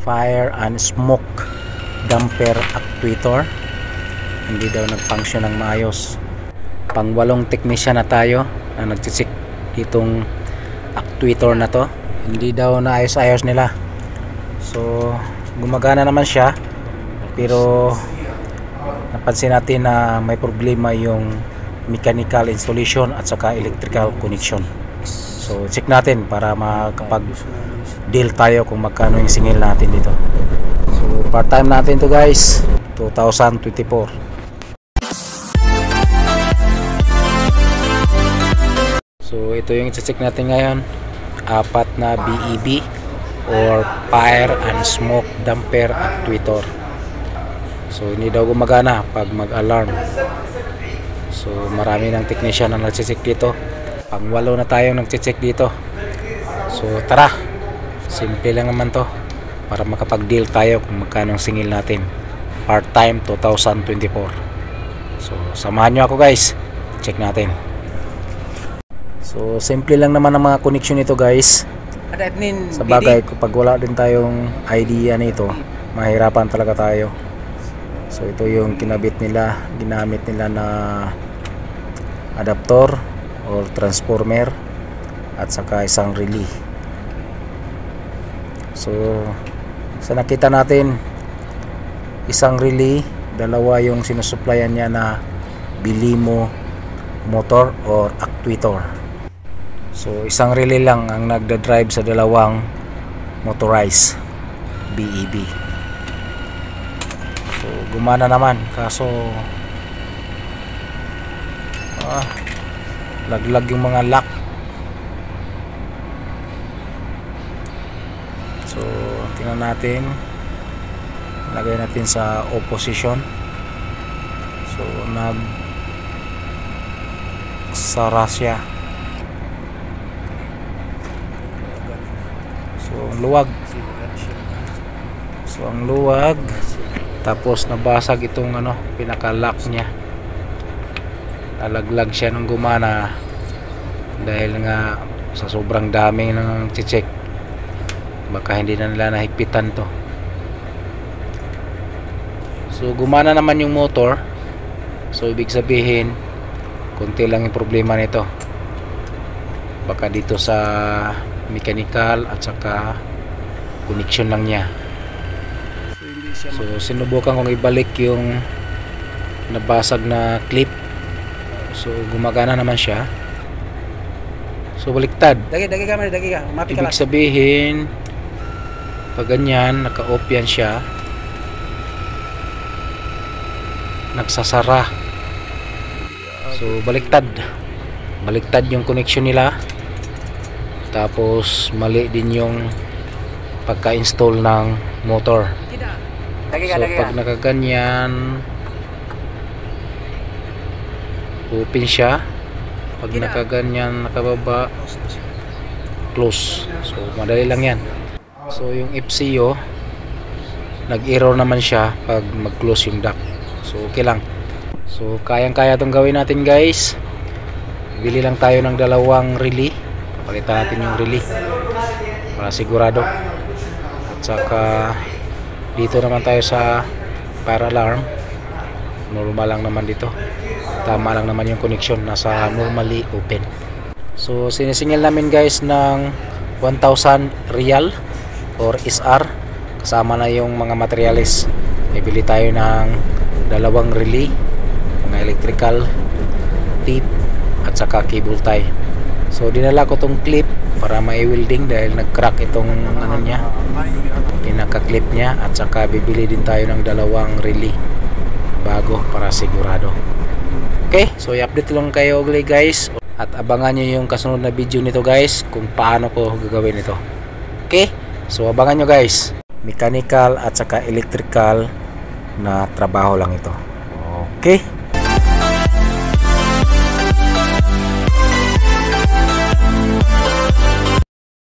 fire and smoke damper actuator. Hindi daw nag-function ng maayos. Pang 8 technician na tayo na nag-check ditong actuator na to. Hindi daw naayos-ayos nila. So gumagana naman siya, pero napansin natin na may problema yung mechanical installation at saka electrical connection. So check natin para makapag deal tayo kung magkano yung singil natin dito. So part time natin to guys, 2024. So ito yung i-check natin ngayon, 4 na BEB or fire and smoke damper actuator. So hindi daw gumagana pag mag-alarm. So marami ng technician na nag-check dito. Pang 8 na tayong nag-check dito. So tara, simple lang naman to para makapag-deal tayo kung magkano ang singil natin. Part-time 2024. So samahan nyo ako guys, check natin. So simple lang naman ang mga connection nito guys. Sa bagay kapag wala din tayong idea nito, mahirapan talaga tayo. So ito yung kinabit nila, ginamit nila na adapter or transformer at saka isang relay. So sa nakita natin, isang relay, dalawa yung sinusuplayan niya na Belimo motor or actuator. So isang relay lang ang nagda-drive sa dalawang motorized BEB. So gumana naman, kaso laglag yung mga lock. So tingnan natin, lagay natin sa off position. So nag sara siya. So ang luwag, tapos nabasag itong pinaka-lock niya. Nalaglag siya nung gumana dahil nga sa sobrang dami ng check, baka hindi na nila nahigpitan to. So gumana naman yung motor. So ibig sabihin konti lang yung problema nito, baka dito sa mechanical at saka connection lang niya. So sinubukan kong ibalik yung nabasag na clip. So gumagana naman siya. So baliktad. Dagi ka. Ibig sabihin pag ganyan, naka-off yan siya, nagsasara. So baliktad yung connection nila. Tapos mali din yung pagka-install ng motor. So pag nakaganyan, open siya. Pag nakaganyan, nakababa, close. So madali lang yan. So yung FCO, nag-error naman siya pag mag-close yung duct. So okay lang. So kayang-kaya itong gawin natin guys. Bili lang tayo ng 2 relay. Palitan natin yung relay para sigurado. At saka dito naman tayo sa fire alarm. Normal lang naman dito. Tama lang naman yung connection, nasa normally open. So sinisingil namin guys ng 1,000 real or SR, kasama na yung mga materials. Bibili tayo ng 2 relay, mga electrical tape at saka cable tie. So dinala ko tong clip para mai-welding dahil nag-crack itong niya, pinaka-clip niya. At saka bibili din tayo ng 2 relay bago para sigurado. Okay, so i-update lang kayo ulit guys, at abangan nyo yung kasunod na video nito guys kung paano ko gagawin ito. Okay, so abangan nyo guys. Mechanical at saka electrical na trabaho lang ito. Okay.